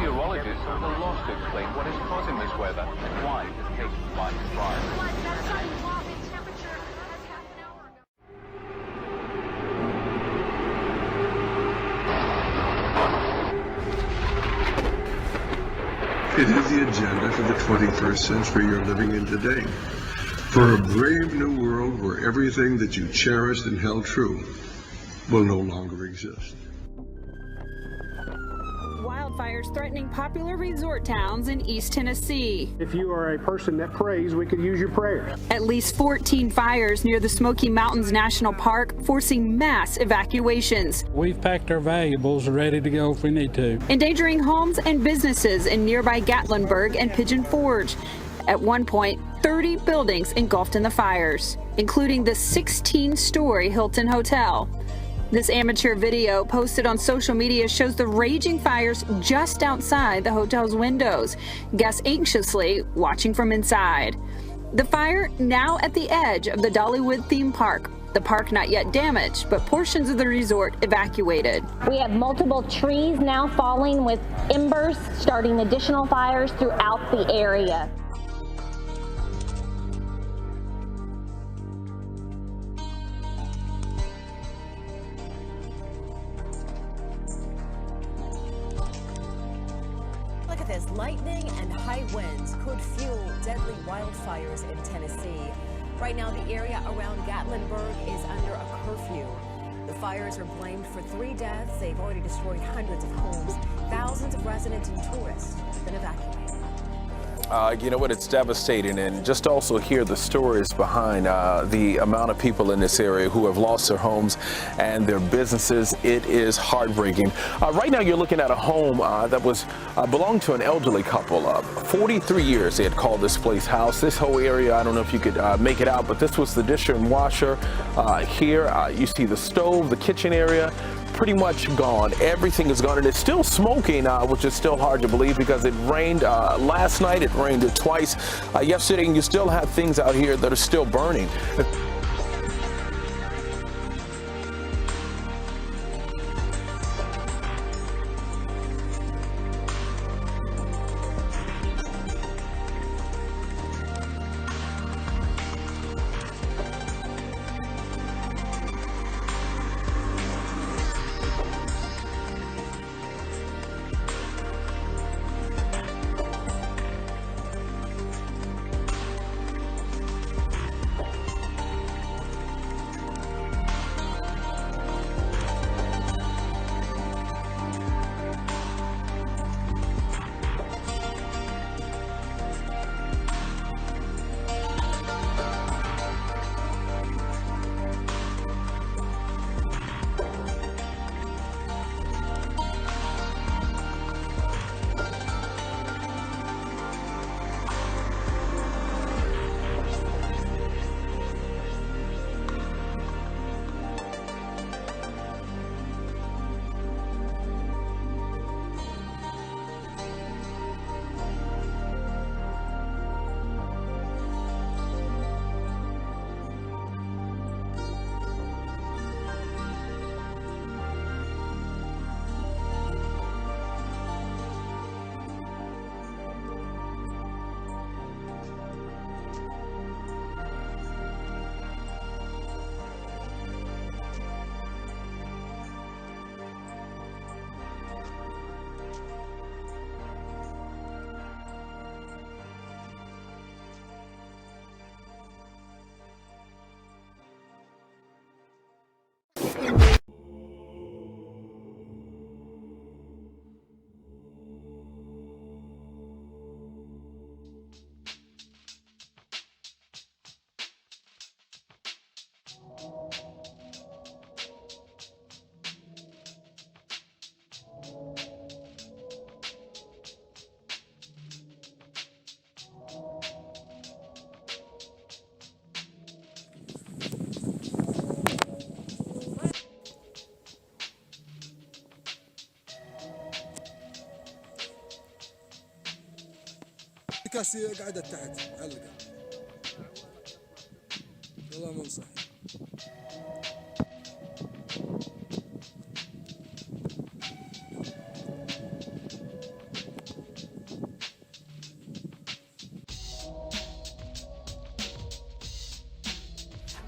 Meteorologists are at a loss to explain what is causing this weather and why it has taken life to rise. It is the agenda for the 21st century you're living in today. For a brave new world where everything that you cherished and held true will no longer exist. Wildfires threatening popular resort towns in East Tennessee. If you are a person that prays, we could use your prayers. At least 14 fires near the Smoky Mountains National Park, forcing mass evacuations. We've packed our valuables ready to go if we need to. Endangering homes and businesses in nearby Gatlinburg and Pigeon Forge. At one point, 30 buildings engulfed in the fires, including the 16-story Hilton Hotel. This amateur video posted on social media shows the raging fires just outside the hotel's windows, guests anxiously watching from inside. The fire now at the edge of the Dollywood theme park. The park not yet damaged, but portions of the resort evacuated. We have multiple trees now falling with embers, starting additional fires throughout the area. Look at this. Lightning and high winds could fuel deadly wildfires in Tennessee. Right now, the area around Gatlinburg is under a curfew. The fires are blamed for 3 deaths. They've already destroyed hundreds of homes. Thousands of residents and tourists have been evacuated. You know what, it's devastating, and just to also hear the stories behind the amount of people in this area who have lost their homes and their businesses. It is heartbreaking. Right now you're looking at a home that was belonged to an elderly couple. 43 years they had called this place house. This whole area, I don't know if you could make it out, but this was the dishwasher and washer here. You see the stove, the kitchen area, pretty much gone. Everything is gone, and it's still smoking, which is still hard to believe because it rained last night. It rained twice yesterday, and you still have things out here that are still burning. كاسي قاعدة تحت علقة والله منصح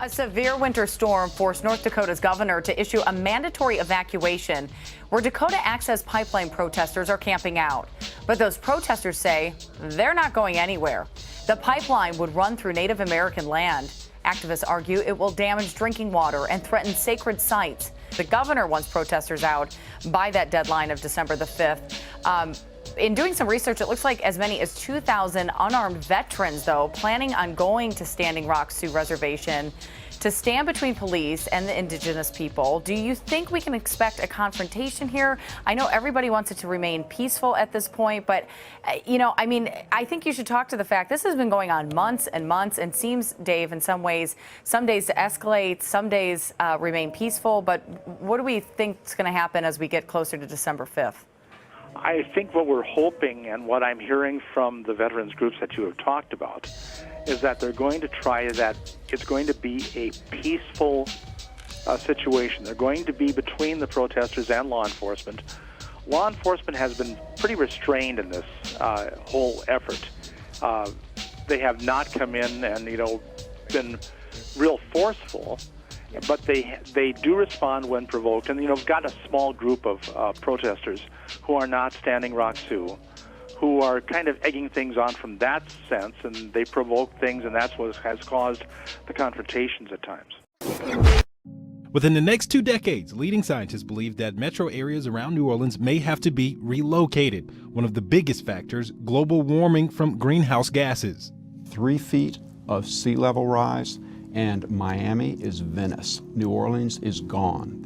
A severe winter storm forced North Dakota's governor to issue a mandatory evacuation where Dakota Access Pipeline protesters are camping out. But those protesters say they're not going anywhere. The pipeline would run through Native American land. Activists argue it will damage drinking water and threaten sacred sites. The governor wants protesters out by that deadline of December the 5th. In doing some research, it looks like as many as 2,000 unarmed veterans, though, planning on going to Standing Rock Sioux Reservation to stand between police and the indigenous people. Do you think we can expect a confrontation here? I know everybody wants it to remain peaceful at this point, but, I think you should talk to the fact this has been going on months and months and seems, Dave, in some ways, some days to escalate, some days remain peaceful. But what do we think is going to happen as we get closer to December 5th? I think what we're hoping and what I'm hearing from the veterans groups that you have talked about is that they're going to try that it's going to be a peaceful situation. They're going to be between the protesters and law enforcement. Law enforcement has been pretty restrained in this whole effort. They have not come in and, been real forceful, but they do respond when provoked. And, we've got a small group of protesters who are not Standing Rock Sioux, who are kind of egging things on from that sense, and they provoke things, and that's what has caused the confrontations at times. Within the next 2 decades, leading scientists believe that metro areas around New Orleans may have to be relocated. One of the biggest factors, global warming from greenhouse gases. 3 feet of sea level rise, and Miami is Venice. New Orleans is gone.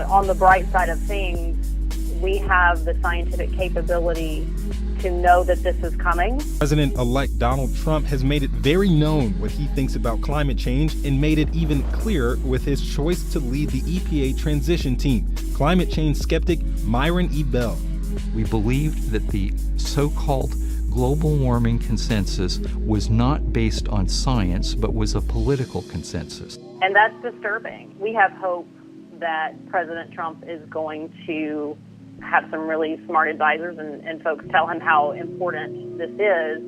On the bright side of things, we have the scientific capability to know that this is coming. President-elect Donald Trump has made it very known what he thinks about climate change and made it even clearer with his choice to lead the EPA transition team. Climate change skeptic Myron E. Bell. We believed that the so-called global warming consensus was not based on science, but was a political consensus. And that's disturbing. We have hope that President Trump is going to have some really smart advisors and folks tell him how important this is.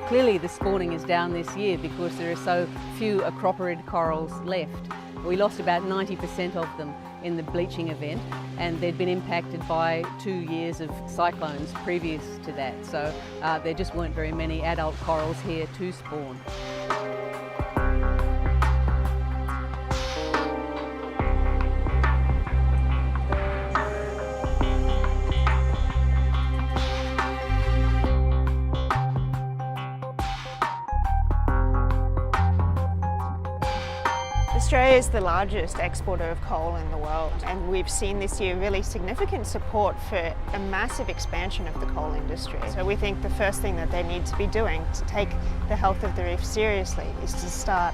Clearly the spawning is down this year because there are so few acroporid corals left. We lost about 90% of them in the bleaching event, and they'd been impacted by 2 years of cyclones previous to that. So there just weren't very many adult corals here to spawn. Australia is the largest exporter of coal in the world, and we've seen this year really significant support for a massive expansion of the coal industry. So we think the first thing that they need to be doing to take the health of the reef seriously is to start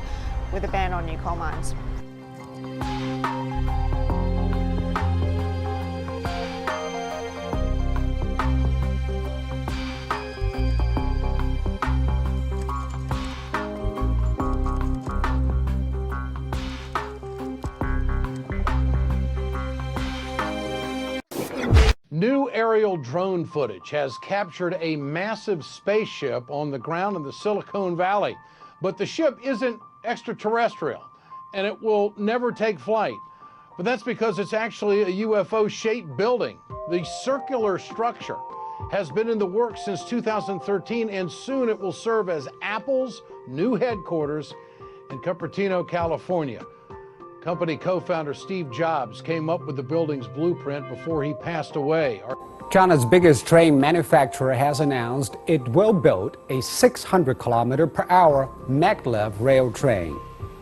with a ban on new coal mines. New aerial drone footage has captured a massive spaceship on the ground in the Silicon Valley. But the ship isn't extraterrestrial, and it will never take flight. But that's because it's actually a UFO-shaped building. The circular structure has been in the works since 2013, and soon it will serve as Apple's new headquarters in Cupertino, California. Company co-founder Steve Jobs came up with the building's blueprint before he passed away. China's biggest train manufacturer has announced it will build a 600-kilometer-per-hour maglev rail train.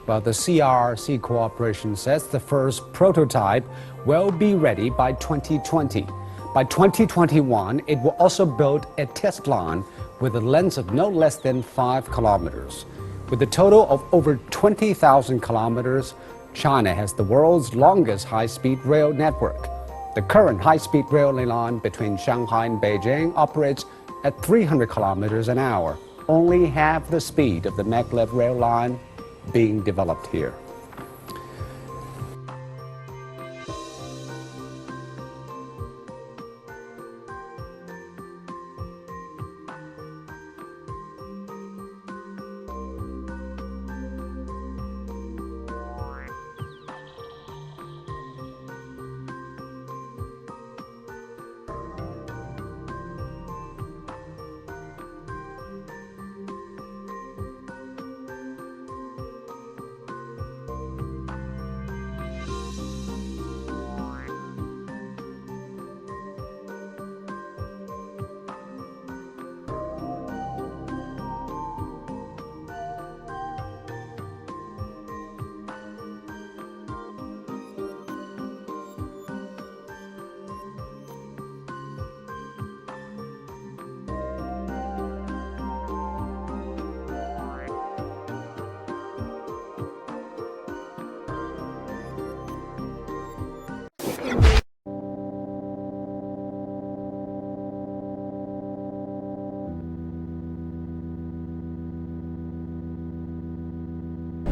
While the CRRC Corporation says the first prototype will be ready by 2020. By 2021, it will also build a test line with a length of no less than 5 kilometers. With a total of over 20,000 kilometers, China has the world's longest high-speed rail network. The current high-speed rail line between Shanghai and Beijing operates at 300 kilometers an hour, only half the speed of the maglev rail line being developed here.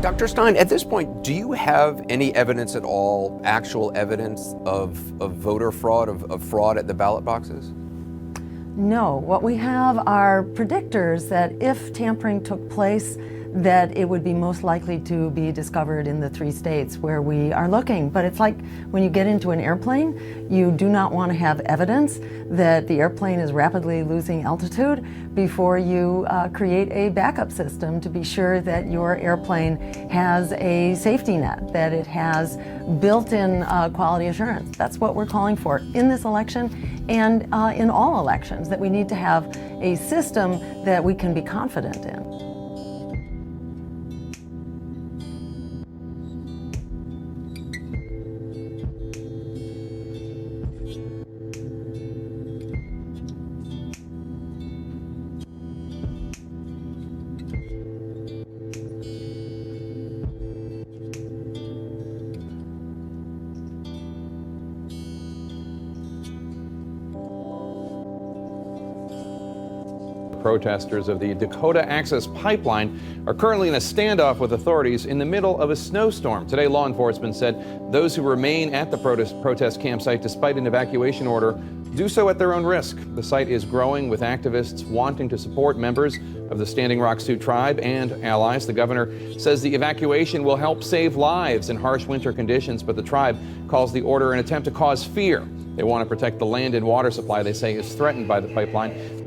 Dr. Stein, at this point, do you have any evidence at all, actual evidence of voter fraud, of fraud at the ballot boxes? No. What we have are predictors that if tampering took place, that it would be most likely to be discovered in the 3 states where we are looking. But it's like when you get into an airplane, you do not want to have evidence that the airplane is rapidly losing altitude before you create a backup system to be sure that your airplane has a safety net, that it has built-in quality assurance. That's what we're calling for in this election and in all elections, that we need to have a system that we can be confident in. Protesters of the Dakota Access Pipeline are currently in a standoff with authorities in the middle of a snowstorm. Today, law enforcement said those who remain at the protest campsite despite an evacuation order do so at their own risk. The site is growing with activists wanting to support members of the Standing Rock Sioux tribe and allies. The governor says the evacuation will help save lives in harsh winter conditions, but the tribe calls the order an attempt to cause fear. They want to protect the land and water supply they say is threatened by the pipeline.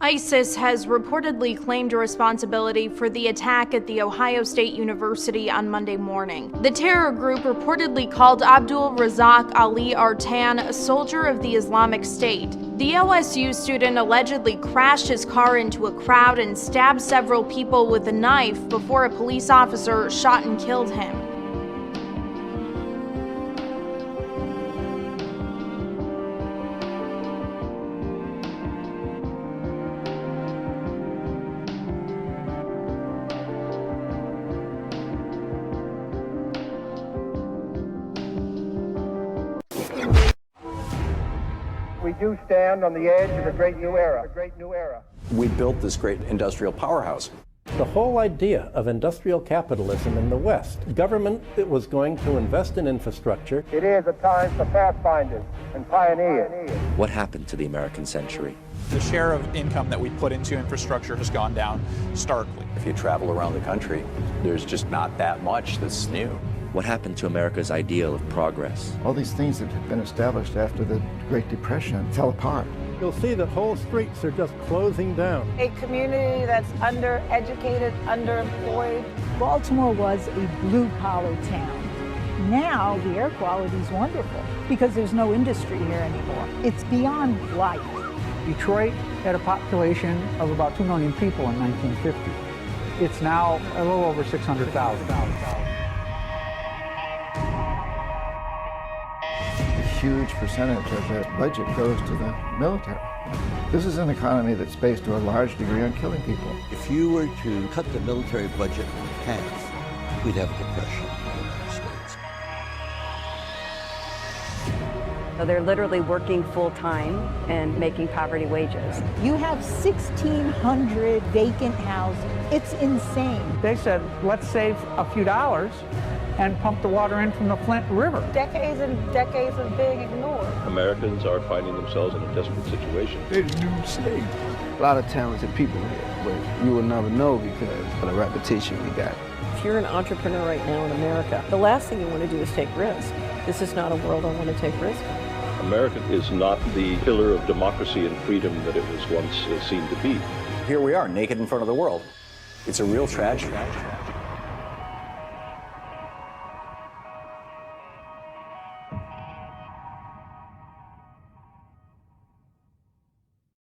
ISIS has reportedly claimed responsibility for the attack at the Ohio State University on Monday morning. The terror group reportedly called Abdul Razak Ali Artan a soldier of the Islamic State. The OSU student allegedly crashed his car into a crowd and stabbed several people with a knife before a police officer shot and killed him. We do stand on the edge of a great new era. We built this great industrial powerhouse. The whole idea of industrial capitalism in the West, government that was going to invest in infrastructure. It is a time for pathfinders and pioneers. What happened to the American century? The share of income that we put into infrastructure has gone down starkly. If you travel around the country, there's just not that much that's new. What happened to America's ideal of progress? All these things that had been established after the Great Depression fell apart. You'll see that whole streets are just closing down. A community that's undereducated, underemployed. Baltimore was a blue-collar town. Now the air quality is wonderful because there's no industry here anymore. It's beyond life. Detroit had a population of about 2 million people in 1950. It's now a little over 600,000. A huge percentage of the budget goes to the military. This is an economy that's based to a large degree on killing people. If you were to cut the military budget in half, we'd have a depression in the United States. So they're literally working full-time and making poverty wages. You have 1,600 vacant houses. It's insane. They said, let's save a few dollars and pump the water in from the Flint River. Decades and decades of being ignored. Americans are finding themselves in a desperate situation. They're new slaves. A lot of talented people here, but you will never know because of the reputation we got. If you're an entrepreneur right now in America, the last thing you want to do is take risk. This is not a world I want to take risk. America is not the pillar of democracy and freedom that it was once seen to be. Here we are, naked in front of the world. It's a real tragedy.